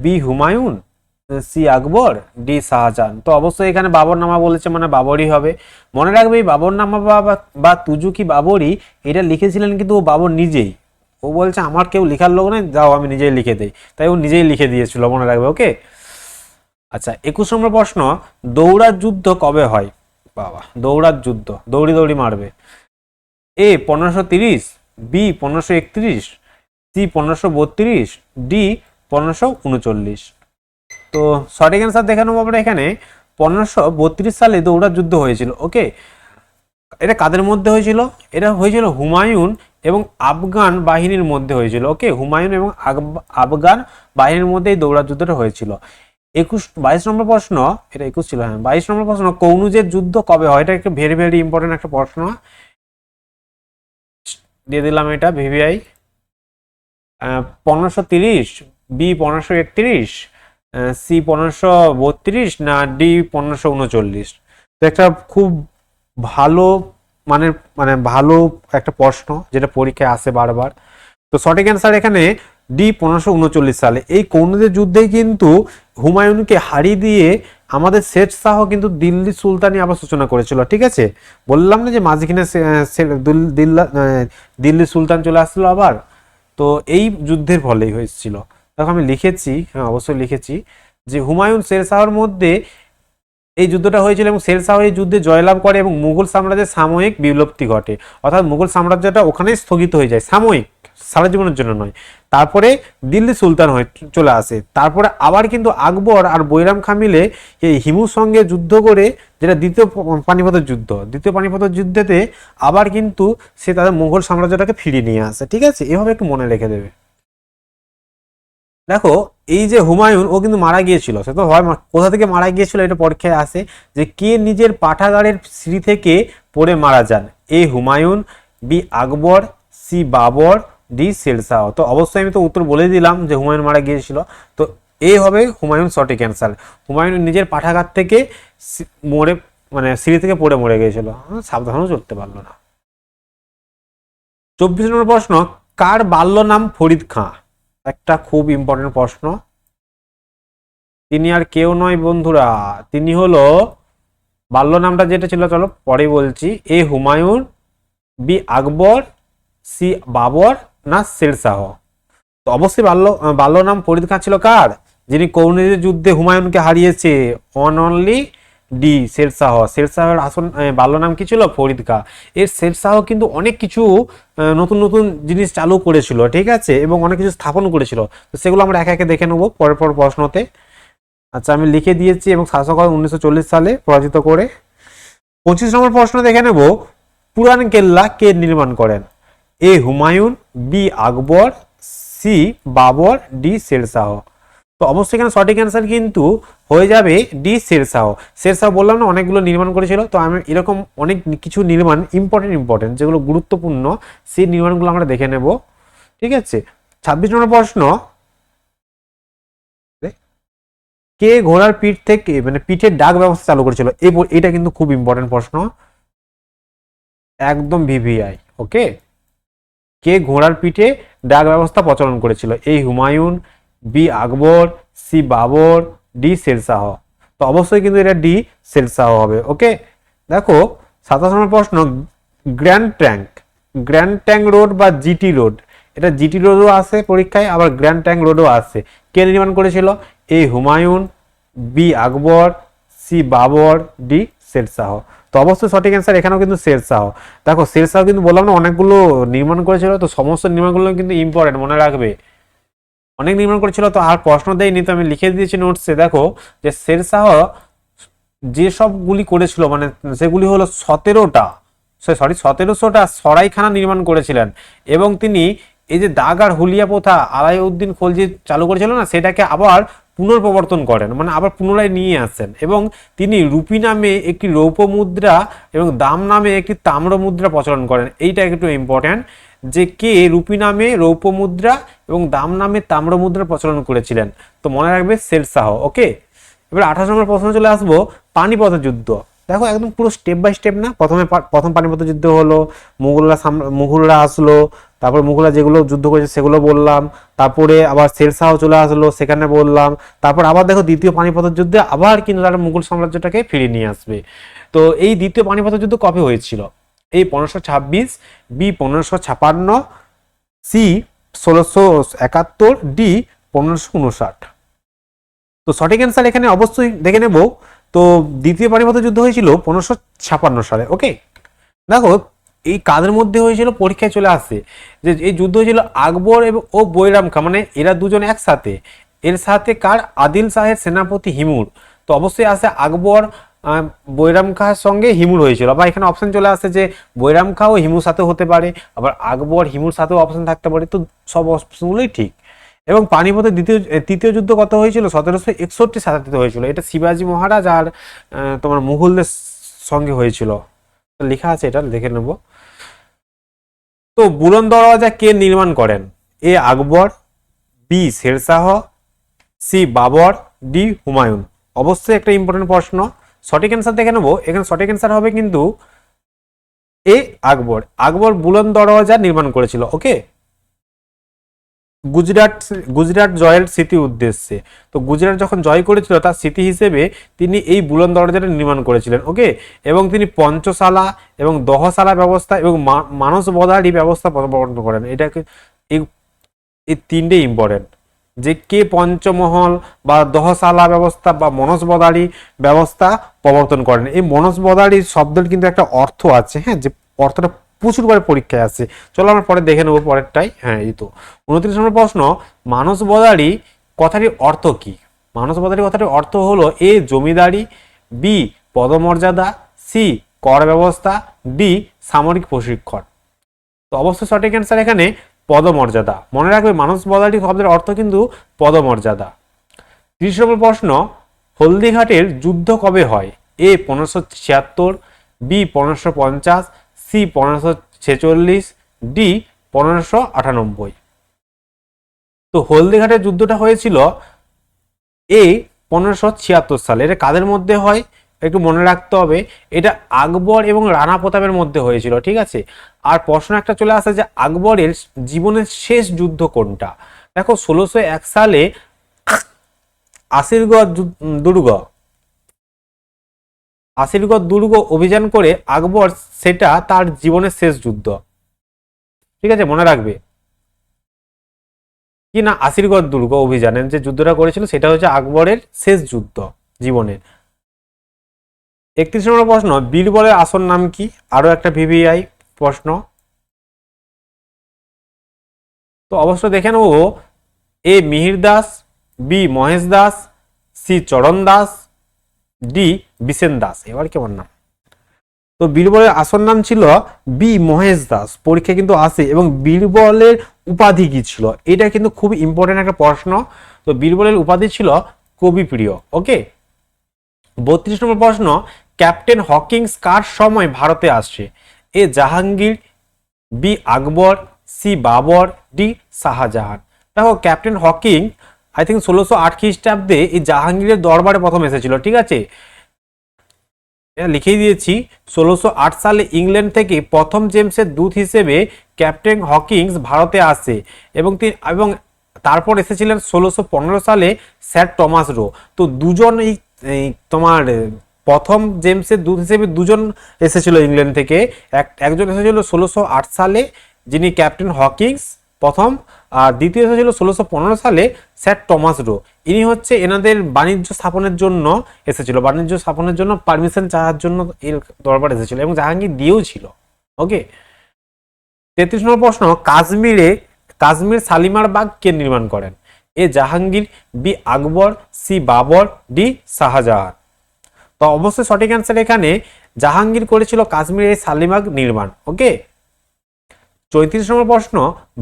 বি হুমায়ুন, সি আকবর, ডি শাহজাহান। তো অবশ্যই এখানে বাবরনামা বলেছে, মানে বাবরই হবে। মনে রাখবে এই বাবরনামা বা তুজুকি বাবরি, এটা লিখেছিলেন কিন্তু ও বাবর নিজেই। ও বলছে আমার কেউ লেখার লোক নেই, যাও আমি নিজেই লিখে দেই, তাই ও নিজেই লিখে দিয়েছিল, মনে রাখবে। ওকে, আচ্ছা। 21 নম্বর প্রশ্ন, দৌড়ার যুদ্ধ কবে হয়? বাবা, দৌড়ার যুদ্ধ, দৌড়ি দৌড়ি মারবে। এ 1530, বি 1531, সি 1532, ডি 1539। তো সঠিক অ্যান্সার দেখে নেবো আমরা এখানে। 1532 সালে দৌড়ার যুদ্ধ হয়েছিল। ওকে, এটা কাদের মধ্যে হয়েছিল? এটা হয়েছিল হুমায়ুন এবং আফগান বাহিনীর মধ্যে হয়েছিল। ওকে, হুমায়ুন এবং আফগান বাহিনীর মধ্যে এই দৌড়ার যুদ্ধটা হয়েছিল। 22 নম্বর প্রশ্ন, এটা 21 ছিল, হ্যাঁ। 22 নম্বর প্রশ্ন, কৌনুজের যুদ্ধ কবে হয়? এটা একটা ভেরি ভেরি ইম্পর্টেন্ট একটা প্রশ্ন, দিয়ে দিলাম এটা ভিভিআই। 1530, বি 1531, সি 1532, না ডি 1539। তো একটা খুব ভালো মানে মানে ভালো একটা প্রশ্ন, যেটা পরীক্ষায় আসে বারবার। তো সঠিক অ্যান্সার এখানে ডি 1539 সালে। এই কৌনুজের যুদ্ধেই কিন্তু হুমায়ুনকে হারিয়ে দিয়ে আমাদের শের শাহ কিন্তু দিল্লি সুলতানি আবার সূচনা করেছিল। ঠিক আছে, বললাম না যে মাঝখানে দিল্লি সুলতান চলে আসছিল আবার। তো এই যুদ্ধের ফলেই হয়েছিল। দেখো আমি লিখেছি, হ্যাঁ অবশ্যই লিখেছি, যে হুমায়ুন শের শাহর মধ্যে এই যুদ্ধটা হয়েছিল, এবং শের শাহ এই যুদ্ধে জয়লাভ করে এবং মুঘল সাম্রাজ্যের সাময়িক বিলুপ্তি ঘটে। অর্থাৎ মুঘল সাম্রাজ্যটা ওখানেই স্থগিত হয়ে যায়, সাময়িক, সারা জীবনের জন্য নয়। তারপরে দিল্লি সুলতান হয়ে চলে আসে। তারপরে আবার কিন্তু আকবর আর বৈরাম খাঁ মিলে এই হিমুর সঙ্গে যুদ্ধ করে, যেটা দ্বিতীয় পানিপথের যুদ্ধ, দ্বিতীয় পানিপথের যুদ্ধেতে আবার কিন্তু সে তাদের মুঘল সাম্রাজ্যটাকে ফিরিয়ে নিয়ে আসে। ঠিক আছে, এভাবে একটু মনে রেখে দেবে। দেখো, এই যে হুমায়ুন, ও কিন্তু মারা গিয়েছিল, সে তো হয় কোথা থেকে মারা গিয়েছিল এটা পরীক্ষায় আসে, যে কে নিজের পাঠাগারের সিঁড়ি থেকে পড়ে মারা যান? এ হুমায়ুন, বি আকবর, সি বাবর, ডি শেরশাহ। তো অবশ্যই আমি তো উত্তর বলে দিলাম যে হুমায়ুন মারা গিয়েছিল। তো এ হবে হুমায়ুন সঠিক অ্যান্সার। হুমায়ুন নিজের পাঠাগার থেকে মরে, মানে সিঁড়ি থেকে পড়ে মরে গিয়েছিল, সাবধানও চলতে পারলো না। 24 নম্বর প্রশ্ন, কার বাল্য নাম ফরিদ খাঁ? একটা খুব ইম্পর্টেন্ট প্রশ্ন। তিনি আর কেউ নয় বন্ধুরা, তিনি হলো, বাল্য নামটা যেটা ছিল চলো পরে বলছি, এ হুমায়ুন, বি আকবর, সি বাবর, না শেরশাহ। তো অবশ্যই বাল্য নাম ফরিদ খাঁ ছিল কার? যিনি কৌনিজের যুদ্ধে হুমায়ুনকে হারিয়েছে, অন অনলি ডি শেরশাহ। শেরশাহের আসল বাল্য নাম কি ছিল? ফরিদ খাঁ। এর শেরশাহ কিন্তু অনেক কিছু নতুন নতুন জিনিস চালু করেছিল, ঠিক আছে, এবং অনেক কিছু স্থাপন করেছিল। তো সেগুলো আমরা একে একে দেখে নেবো পরের পর প্রশ্নতে। আচ্ছা, আমি লিখে দিয়েছি, এবং শাসক হয় 1940 সালে পরাজিত করে। 25 নম্বর প্রশ্ন দেখে নেব, পুরান কেল্লা কে নির্মাণ করেন? এ হুমায়ুন, বি আকবর, সি বাবর, ডি শেরশাহ। তো অবশ্যই এখানে সঠিক অ্যান্সার কিন্তু হয়ে যাবে ডি শেরশাহ। শেরশাহ বললাম না অনেকগুলো নির্মাণ করেছিল, তো আমি এরকম অনেক কিছু নির্মাণ ইম্পর্টেন্ট যেগুলো গুরুত্বপূর্ণ সেই নির্মাণগুলো আমরা দেখে নেব। ঠিক আছে, 26 নম্বর প্রশ্ন, কে ঘোড়ার পিঠ থেকে মানে পিঠের ডাক ব্যবস্থা চালু করেছিল? এটা কিন্তু খুব ইম্পর্টেন্ট প্রশ্ন, একদম ভিভিআই। ওকে, কে ঘোড়ার পিঠে ডাক ব্যবস্থা প্রচলন করেছিল? এ হুমায়ুন, বি আকবর, সি বাবর, ডি শেরশাহ। তো অবশ্যই কিন্তু এটা ডি শেরশাহ হবে। ওকে, দেখো 27 নম্বর প্রশ্ন, গ্র্যান্ড ট্যাঙ্ক রোড বা জিটি রোড, এটা জিটি রোডও আসে পরীক্ষায়, আবার গ্র্যান্ড ট্যাঙ্ক রোডও আসে। কে নির্মাণ করেছিল? এ হুমায়ুন, বি আকবর, সি বাবর, ডি শেরশাহ। তো অবশ্যই সঠিক অ্যান্সার এখানেও কিন্তু শেরশাহ। দেখো শেরশাহ কিন্তু বললাম না অনেকগুলো নির্মাণ করেছিল, তো সমস্ত নির্মাণগুলো কিন্তু ইম্পর্টেন্ট, মনে রাখবে অনেক নির্মাণ করেছিল। তো আর প্রশ্ন দেয়নি, তো আমি লিখে দিয়েছি নোটসে। দেখো যে শেরশাহ যে সবগুলি করেছিল মানে সেগুলি হলো 1700টা সরাইখানা নির্মাণ করেছিলেন, এবং তিনি এই যে দাগ আর হুলিয়া প্রথা আলাউদ্দিন খলজি চালু করেছিল না, সেটাকে আবার পুনর্প্রবর্তন করেন, মানে আবার পুনরায় নিয়ে আসেন। এবং তিনি রুপি নামে একটি রৌপ্য মুদ্রা এবং দাম নামে একটি তাম্র মুদ্রা প্রচলন করেন। এইটা একটু ইম্পর্টেন্ট, যে কে রুপি নামে রৌপ্য মুদ্রা এবং দাম নামে তাম্র মুদ্রা প্রচলন করেছিলেন। তো মনে রাখবে শেরশাহ। ওকে, এবার 28 নম্বর প্রশ্ন চলে আসবো, পানিপথ যুদ্ধ। দেখো একদম পুরো স্টেপ বাই স্টেপ না, প্রথম পানিপথ যুদ্ধ হলো, মুঘলরা আসলো, তারপর মুঘলরা যেগুলো যুদ্ধ করেছে সেগুলো বললাম, তারপরে আবার শেরশাহ চলে আসলো সেখানে বললাম, তারপর আবার দেখো দ্বিতীয় পানিপথ যুদ্ধে আবার কিন্তু তারা মুঘল সাম্রাজ্যটাকে ফিরিয়ে নিয়ে আসবে। তো এই দ্বিতীয় পানিপথ যুদ্ধ কবে হয়েছিল? এই 1526, বি 1556, সি 1671, ডি 1559। তো সঠিক অ্যান্সার এখানে অবশ্যই দেখে নেব। তো দ্বিতীয় পানিপথ যুদ্ধ হয়েছিল 1556 সালে। ওকে, দেখো এই কাদের মধ্যে হয়েছিল পরীক্ষায় চলে আসে, যে এই যুদ্ধ হয়েছিল আকবর এবং ও বৈরাম খা, মানে এরা দুজন একসাথে। এর সাথে কার? আদিল শাহের সেনাপতি হিমুর। তো অবশ্যই আসে আকবর বৈরাম খাঁর সঙ্গে হিমুর হয়েছিল, বা এখানে অপশন চলে আসে যে বৈরাম খা ও হিমুর সাথে হতে পারে, আবার আকবর হিমুর সাথেও অপশন থাকতে পারে। তো সব অপশনগুলোই ঠিক। এবং পানিপথের তৃতীয় যুদ্ধ কত হয়েছিল? 1761 সালে হয়েছিল। এটা শিবাজী মহারাজ আর তোমার মুঘলদের সঙ্গে হয়েছিল। লেখা আছে, এটা দেখে নেব। তো বুলন্দ দরওয়াজা কে নির্মাণ করেন? A Akbar, B Sher Shah, C Babur, D Humayun. অবশ্যই একটা ইম্পর্টেন্ট প্রশ্ন, সঠিক অ্যান্সার দেখে নেবো। এখানে সঠিক অ্যান্সার হবে কিন্তু এ আকবর বুলন্দ দরওয়াজা নির্মাণ করেছিল। ওকে, গুজরাট জয়ের স্মৃতি উদ্দেশ্যে। তো গুজরাট যখন জয় করেছিল তার স্মৃতি হিসেবে তিনি এই বুলন্দ দরজাটা নির্মাণ করেছিলেন। ওকে, এবং তিনি পঞ্চশালা এবং দহশালা ব্যবস্থা এবং মানস বদারি ব্যবস্থা প্রবর্তন করেন। এটাকে এই তিনটে ইম্পর্টেন্ট, যে কে পঞ্চমহল বা দহশালা ব্যবস্থা বা মনসবদারি ব্যবস্থা প্রবর্তন করেন। এই মনসবদারি শব্দের কিন্তু একটা অর্থ আছে, হ্যাঁ, যে অর্থটা প্রচুরবার পরীক্ষায় আসছে। চলো আমরা পরে দেখে নেবো পরেরটাই। হ্যাঁ, এই তো 29 নম্বর প্রশ্ন, মানসবদারি কথাটির অর্থ কি? মানসবদারি কথাটির অর্থ হলো এ জমিদারি, বি পদমর্যাদা, সি কর ব্যবস্থা, ডি সামরিক প্রশিক্ষণ। তো অবশ্যই সঠিক অ্যান্সার এখানে পদমর্যাদা। মনে রাখবে মানসবদারি শব্দের অর্থ কিন্তু পদমর্যাদা। 30 নম্বর প্রশ্ন, হলদিঘাটের যুদ্ধ কবে হয়? এ 1576, বি 1550, সি 1546, ডি 1598। তো হলদিঘাটের যুদ্ধটা হয়েছিল এ 1576 সালে। এটা কাদের মধ্যে হয় একটু মনে রাখতে হবে, এটা আকবর এবং রানা প্রতাপের মধ্যে হয়েছিল। ঠিক আছে, আর প্রশ্ন একটা চলে আসে যে আকবরের জীবনের শেষ যুদ্ধ কোনটা? দেখো 1601 সালে আসিরগড় দুর্গ অভিযান করে আকবর, সেটা তার জীবনের শেষ যুদ্ধ। ঠিক আছে, মনে রাখবে কি না, আসিরগড় দুর্গ অভিযানের যে যুদ্ধটা করেছিল সেটা হচ্ছে আকবরের শেষ যুদ্ধ জীবনের। 31 নম্বর প্রশ্ন, বীরবলের আসল নাম কি? আরো একটা ভিভিআই প্রশ্ন। তো অবশ্য দেখে নেব, এ মিহির দাস, বি মহেশ দাস, সি চরণ দাস, ডি বিসেন দাস। এবার কেমন নাম? তো বীরবলের আসল নাম ছিল বি মহেশ দাস, পরীক্ষা কিন্তু আসে। এবং বীরবলের উপাধি কি ছিল, এটা কিন্তু খুব ইম্পর্টেন্ট একটা প্রশ্ন। তো বীরবলের উপাধি ছিল কবিপ্রিয়। ওকে, 32 নম্বর প্রশ্ন, ক্যাপ্টেন হকিংস কার সময় ভারতে আসে? এ জাহাঙ্গীর, বি আকবর, সি বাবর, ডি শাহজাহান। দেখো ক্যাপ্টেন হকিং আই থিঙ্ক 1608 খ্রিস্টাব্দে এই জাহাঙ্গীরের দরবারে প্রথম এসেছিল, ঠিক আছে, এটা লিখেই দিয়েছি। 1608 সালে ইংল্যান্ড থেকে প্রথম জেমসের দূত হিসেবে ক্যাপ্টেন হকিংস ভারতে আসে এবং তারপর এসেছিলেন 1615 সালে স্যার টমাস রো। তো দুজন এই তোমার প্রথম জেমসের দূত হিসেবে দুজন এসেছিল ইংল্যান্ড থেকে। একজন এসেছিল 1608 সালে, যিনি ক্যাপ্টেন হকিংস প্রথম, আর দ্বিতীয় এসেছিল 1615 সালে স্যার টমাস রো। ইনি হচ্ছে এনাদের বাণিজ্য স্থাপনের জন্য এসেছিল, বাণিজ্য স্থাপনের জন্য পারমিশন চাওয়ার জন্য এর দরবার এসেছিল, এবং জাহাঙ্গীর দিয়েও ছিল। ওকে, 33 নম্বর প্রশ্ন, কাশ্মীর শালিমার বাগ কে নির্মাণ করেন? এ জাহাঙ্গীর, বি আকবর, সি বাবর, ডি শাহজাহান। তো অবশ্যই সঠিক অ্যান্সার এখানে জাহাঙ্গীর করেছিল কাশ্মীরে এই শালিমার নির্মাণ। ওকে, 34 নম্বর প্রশ্ন,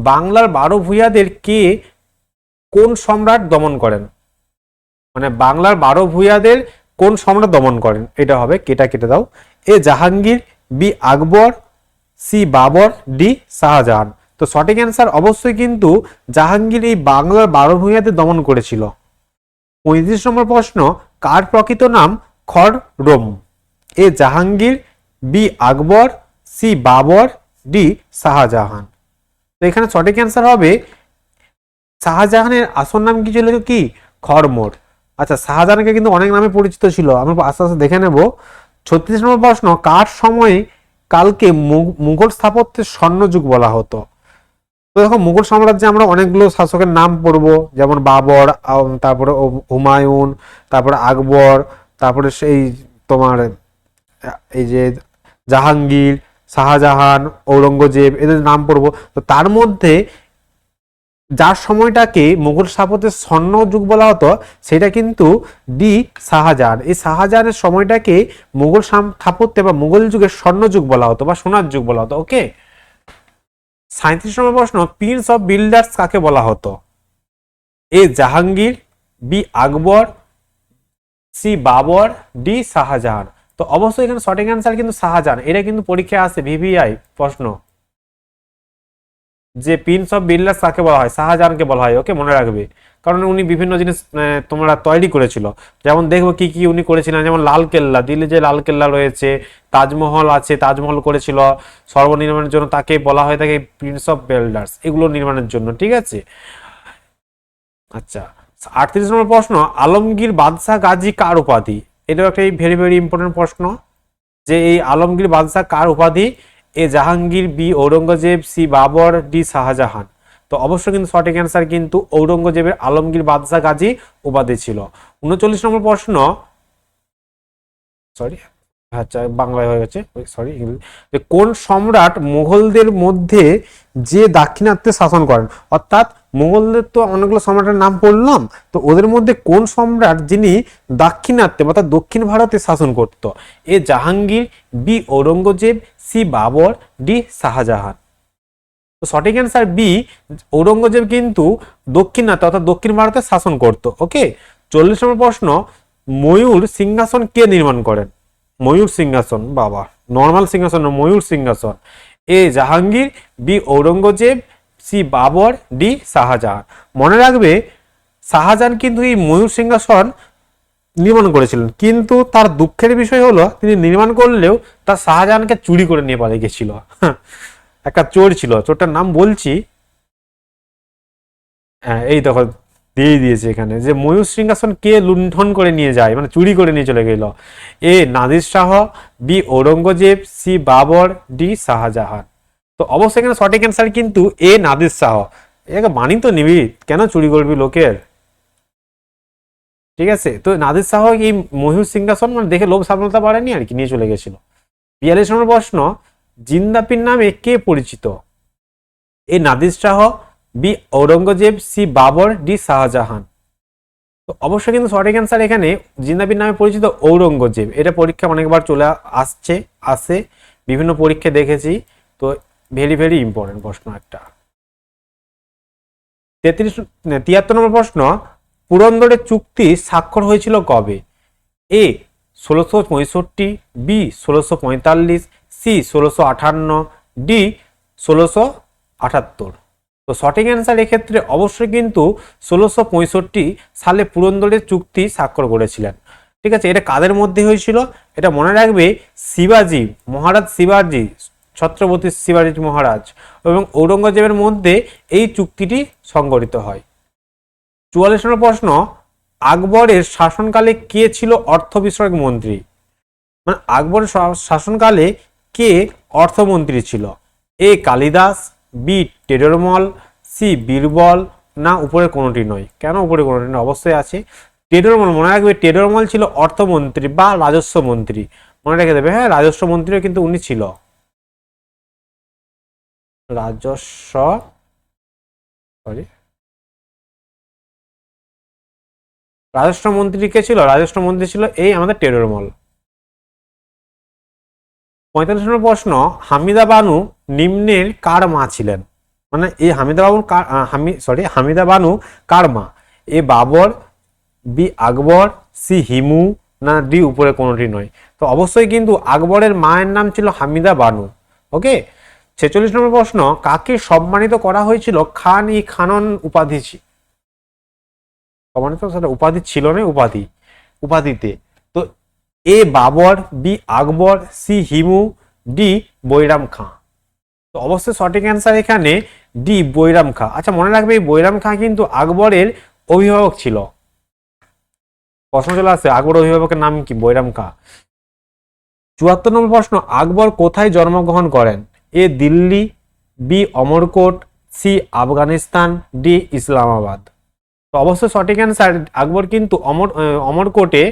বাংলার 12 ভূঁইয়াদের কে কোন সম্রাট দমন করেন? মানে বাংলার 12 ভূঁইয়াদের কোন সম্রাট দমন করেন, এটা হবে, কেটা কেটে দাও। এ জাহাঙ্গীর, বি আকবর, সি বাবর, ডি শাহজাহান। তো সঠিক অ্যান্সার অবশ্যই কিন্তু জাহাঙ্গীর এই বাংলার 12 ভূঁইয়াদের দমন করেছিল। 35 নম্বর প্রশ্ন, কার প্রকৃত নাম খররম? এ জাহাঙ্গীর, বি আকবর, সি বাবর, ডি শাহজাহান। তো এখানে সঠিক অ্যান্সার হবে শাহজাহানের আসল নাম কি ছিল, কি খরমোর। আচ্ছা, শাহজাহানকে কিন্তু অনেক নামে পরিচিত ছিল, আমরা আস্তে আস্তে দেখে নেব। 36 নম্বর প্রশ্ন, কার সময় কালকে মুঘল স্থাপত্যের স্বর্ণযুগ বলা হতো? তো দেখো মুঘল সাম্রাজ্যে আমরা অনেকগুলো শাসকের নাম পড়বো, যেমন বাবর, তারপরে হুমায়ুন, তারপরে আকবর, তারপরে সেই তোমার এই যে জাহাঙ্গীর, শাহজাহান, ঔরঙ্গজেব, এদের নাম পড়বো। তো তার মধ্যে যার সময়টাকে মুঘল স্থাপত্যের স্বর্ণ যুগ বলা হতো সেটা কিন্তু ডি শাহজাহান। এই শাহজাহানের সময়টাকে মুঘল স্থাপত্যে বা মুঘল যুগের স্বর্ণ যুগ বলা হতো বা সোনার যুগ বলা হতো। ওকে, 37 নম্বর প্রশ্ন, প্রিন্স অফ বিল্ডার্স কাকে বলা হতো? এ জাহাঙ্গীর, বি আকবর, সি বাবর, ডি শাহজাহান। তো অবশ্যই এখানে সঠিক অ্যান্সার কিন্তু শাহজাহান। এটা কিন্তু পরীক্ষায় আসে, ভিভিআই প্রশ্ন, যে প্রিন্স অফ বিল্ডার্স কাকে বলা হয়, শাহজাহানকে বলা হয়। ওকে, মনে রাখবে, কারণ উনি বিভিন্ন জিনিস তোমরা তৈরি করেছিল। যেমন দেখবো কি কি উনি করেছিলেন, যেমন লাল কেল্লা, দিল্লি যে লাল কেল্লা রয়েছে, তাজমহল আছে, তাজমহল করেছিল সর্বনির্মাণের জন্য, তাকে বলা হয় থাকে প্রিন্স অফ বিল্ডার্স, এগুলো নির্মাণের জন্য। ঠিক আছে, আচ্ছা, 38 নম্বর প্রশ্ন, আলমগীর বাদশাহ গাজী কার উপাধি? এটাও একটা ভেরি ভেরি ইম্পর্টেন্ট প্রশ্ন, যে এই আলমগীর বাদশাহ কার উপাধি? A Jahangir, B Aurangzeb, C Babur, D Shah Jahan. তো অবশ্যই কিন্তু সঠিক অ্যান্সার কিন্তু ঔরঙ্গজেবের আলমগীর বাদশাহ গাজী উপাধি ছিল। 39 নম্বর প্রশ্ন, সরি, আচ্ছা বাংলায় হয়ে গেছে, সরি, যে কোন সম্রাট মুঘলদের মধ্যে যে দাক্ষিণাত্যে শাসন করেন? অর্থাৎ মুঘলদের তো অনেকগুলো সম্রাটের নাম পড়লাম, তো ওদের মধ্যে কোন সম্রাট যিনি দাক্ষিণাত্যে অর্থাৎ দক্ষিণ ভারতে শাসন করত? A Jahangir, B Aurangzeb, C Babur, D Shah Jahan. তো সঠিক অ্যান্সার বি, ঔরঙ্গজেব কিন্তু দক্ষিণাত্যে অর্থাৎ দক্ষিণ ভারতে শাসন করত। ওকে, 40 নম্বর প্রশ্ন, ময়ূর সিংহাসন কে নির্মাণ করেন? ময়ূর সিংহাসন, বাবা নর্মাল সিংহাসন, ময়ূর সিংহাসন। A Jahangir, B Aurangzeb, C Babur, D Shah Jahan. মনে রাখবে শাহজাহান কিন্তু এই ময়ূর সিংহাসন নির্মাণ করেছিলেন, কিন্তু তার দুঃখের বিষয় হলো তিনি নির্মাণ করলেও তার শাহজাহানকে চুরি করে নিয়ে পালিয়ে গেছিল। একটা চোর ছিল, চোরটার নাম বলছি, হ্যাঁ এই দেখো দিয়ে দিয়েছে এখানে, যে ময়ূর সিংহাসন কে লুণ্ঠন করে নিয়ে যায়, মানে চুরি করে নিয়ে চলে গেল? A Nadir Shah, B Aurangzeb, C Babur, D Shah Jahan. তো অবশ্যই এখানে সঠিক অ্যান্সার কিন্তু এ নাদির শাহ। একে মানি তো নিবি, কেন চুরি করবি লোকের? ঠিক আছে, তো নাদির শাহ এই ময়ূর সিংহাসন মানে দেখে লোভ সামলাতে পারেনি আর কি, নিয়ে চলে গেছিল। 42 নম্বর প্রশ্ন, জিন্দাপির নামে কে পরিচিত? A Nadir Shah, B Aurangzeb, C Babur, D Shah Jahan. তো অবশ্যই কিন্তু সঠিক অ্যান্সার এখানে জিন্নাবির নামে পরিচিত ঔরঙ্গজেব। এটা পরীক্ষা অনেকবার চলে আসে, বিভিন্ন পরীক্ষায় দেখেছি। তো ভেরি ভেরি ইম্পর্টেন্ট প্রশ্ন একটা। 73 নম্বর প্রশ্ন, পুরন্দরের চুক্তি স্বাক্ষর হয়েছিল কবে? এ 1665, বি 1645, সি 1658, ডি 1678। তো সঠিক অ্যান্সার এক্ষেত্রে অবশ্যই কিন্তু 1665 সালে পুরন্দরের চুক্তি স্বাক্ষর করেছিলেন। ঠিক আছে, এটা কাদের মধ্যে হয়েছিল? এটা মনে রাখবে, শিবাজি মহারাজ, শিবাজি ছত্রপতি শিবাজি মহারাজ এবং ঔরঙ্গজেবের মধ্যে এই চুক্তিটি সংগঠিত হয়। 44 নম্বর প্রশ্ন, আকবরের শাসনকালে কে ছিল অর্থ বিষয়ক মন্ত্রী? মানে আকবরের শাসনকালে কে অর্থমন্ত্রী ছিল? এ কালিদাস, বি টেডরমল, সি বীরবল, না উপরে কোনোটি নয়। কেন উপরে কোনোটি নয়? অবশ্যই আছে টেডরমল। মনে রাখবে, টেডরমল ছিল অর্থমন্ত্রী বা রাজস্ব মন্ত্রী, মনে রেখে দেবে। হ্যাঁ, রাজস্ব মন্ত্রীও কিন্তু উনি ছিল, রাজস্ব রাজস্বমন্ত্রী কে ছিল? রাজস্বমন্ত্রী ছিল এই আমাদের টেডরমল। 45 নম্বর প্রশ্ন, হামিদা বানু নিম্নের কার মা ছিলেন? মানে এই হামিদা বানু কার মা? এ বাবর, বি আকবর, সি হিমু, না ডি উপরে কোনোটি নয়। তো অবশ্যই কিন্তু আকবরের মায়ের নাম ছিল হামিদা বানু। ওকে। 46 নম্বর প্রশ্ন, কাকে সম্মানিত করা হয়েছিল খান ই খানন উপাধি? সম্মানিত সেটা উপাধি ছিল না, উপাধিতে। তো এ বাবর, বি আকবর, সি হিমু, ডি বৈরাম খাঁ। তো অবশ্যই সঠিক অ্যান্সার এখানে ডি বৈরাম খাঁ। আচ্ছা, মনে রাখবে এই বৈরাম খাঁ কিন্তু আকবরের অভিভাবক ছিল। প্রশ্ন চলে আসছে, আকবর অভিভাবকের নাম কি? বৈরাম খাঁ। 74 নম্বর প্রশ্ন, আকবর কোথায় জন্মগ্রহণ করেন? A Delhi, B Amarkot, C Afghanistan, D Islamabad. তো অবশ্যই সঠিক অ্যান্সার আকবর কিন্তু অমরকোটে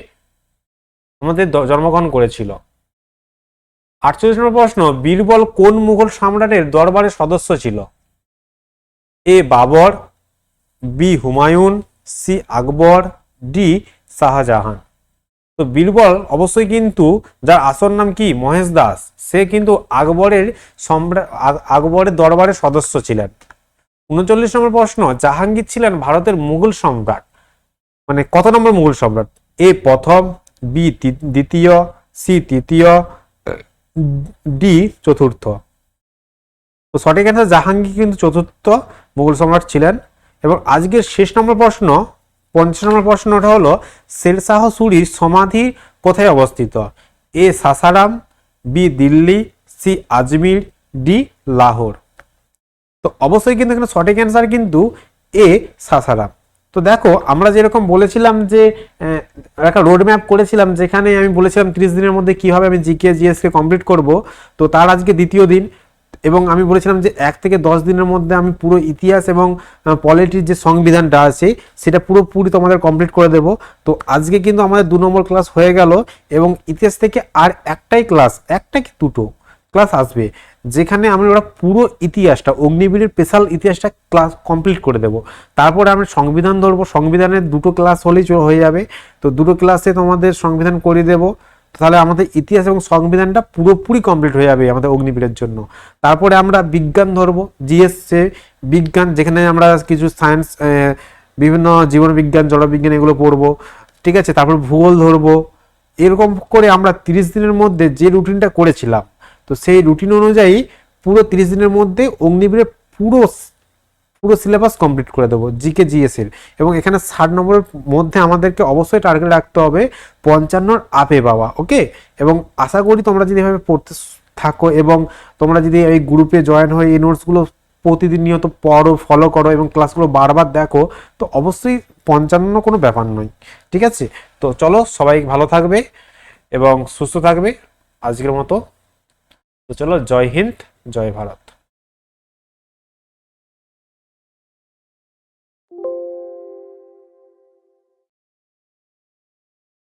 আমাদের জন্মগ্রহণ করেছিল। 48 নম্বর প্রশ্ন, বীরবল কোন মুঘল সম্রাটের দরবারের সদস্য ছিল? এ বাবর, বি হুমায়ুন, সি আকবর, ডি শাহজাহান। তো বীরবল অবশ্যই কিন্তু, যার আসল নাম কি মহেশ দাস, সে কিন্তু আকবরের দরবারের সদস্য ছিলেন। 39 নম্বর প্রশ্ন, জাহাঙ্গীর ছিলেন ভারতের মুঘল সম্রাট, মানে কত নম্বর মুঘল সম্রাট? এ প্রথম, বি দ্বিতীয়, সি তৃতীয়, ডি চতুর্থ। তো সঠিক অ্যান্সার জাহাঙ্গীর কিন্তু চতুর্থ মুঘল সম্রাট ছিলেন। এবং আজকের শেষ নম্বর প্রশ্ন, 50 নম্বর প্রশ্নটা হলো, শেরশাহ সূরির সমাধি কোথায় অবস্থিত? A Sasaram, B Delhi, C Ajmer, D Lahore. তো অবশ্যই কিন্তু এখানে সঠিক অ্যান্সার কিন্তু এ সাসারাম। তো দেখো, আমরা যেরকম বলেছিলাম যে একটা রোড ম্যাপ করেছিলাম, যেখানে আমি বলেছিলাম 30 দিনের মধ্যে কিভাবে আমি জিকে জিএস কে কমপ্লিট করব। তো তার আজকে দ্বিতীয় দিন, এবং আমি বলেছিলাম যে 1 থেকে 10 দিনের মধ্যে আমি পুরো ইতিহাস এবং পলিটির যে সংবিধানটা আছে সেটা পুরোপুরি তোমাদের কমপ্লিট করে দেব। তো আজকে কিন্তু আমাদের 2 নম্বর ক্লাস হয়ে গেল, এবং ইতিহাস থেকে আর একটা কি দুটো ক্লাস আসবে, যেখানে আমরা পুরো ইতিহাসটা, অগ্নিবীরের স্পেশাল ইতিহাসটা ক্লাস কমপ্লিট করে দেব। তারপরে আমরা সংবিধান ধরবো, সংবিধানের 2টো ক্লাস হলেই হয়ে যাবে। তো 2টো ক্লাসে তোমাদের সংবিধান করে দেব, তাহলে আমাদের ইতিহাস এবং সংবিধানটা পুরোপুরি কমপ্লিট হয়ে যাবে আমাদের অগ্নিবীরের জন্য। তারপরে আমরা বিজ্ঞান ধরবো, জিএসসি বিজ্ঞান, যেখানে আমরা কিছু সায়েন্স, বিভিন্ন জীবন বিজ্ঞান, জলবিজ্ঞান এগুলো পড়বো। ঠিক আছে, তারপর ভূগোল ধরবো। এরকম করে আমরা 30 দিনের মধ্যে যে রুটিনটা করেছিলাম, তো সেই রুটিন অনুযায়ী পুরো 30 দিনের মধ্যে অগ্নিবীরের পুরো সিলেবাস কমপ্লিট করে দেবো, জিকে জিএস এর। এবং এখানে 60 নম্বরের মধ্যে আমাদেরকে অবশ্যই টার্গেট রাখতে হবে 55 আপে পাওয়া। ওকে। এবং আশা করি তোমরা যদি এভাবে পড়তে থাকো, এবং তোমরা যদি এই গ্রুপে জয়েন হয়ে এই নোটসগুলো প্রতিদিন নিয়ত পড়ো, ফলো করো এবং ক্লাসগুলো বারবার দেখো, তো অবশ্যই 55 কোনো ব্যাপার নয়। ঠিক আছে, তো চলো, সবাই ভালো থাকবে এবং সুস্থ থাকবে আজকের মতো। তো চলো, জয় হিন্দ, জয় ভারত।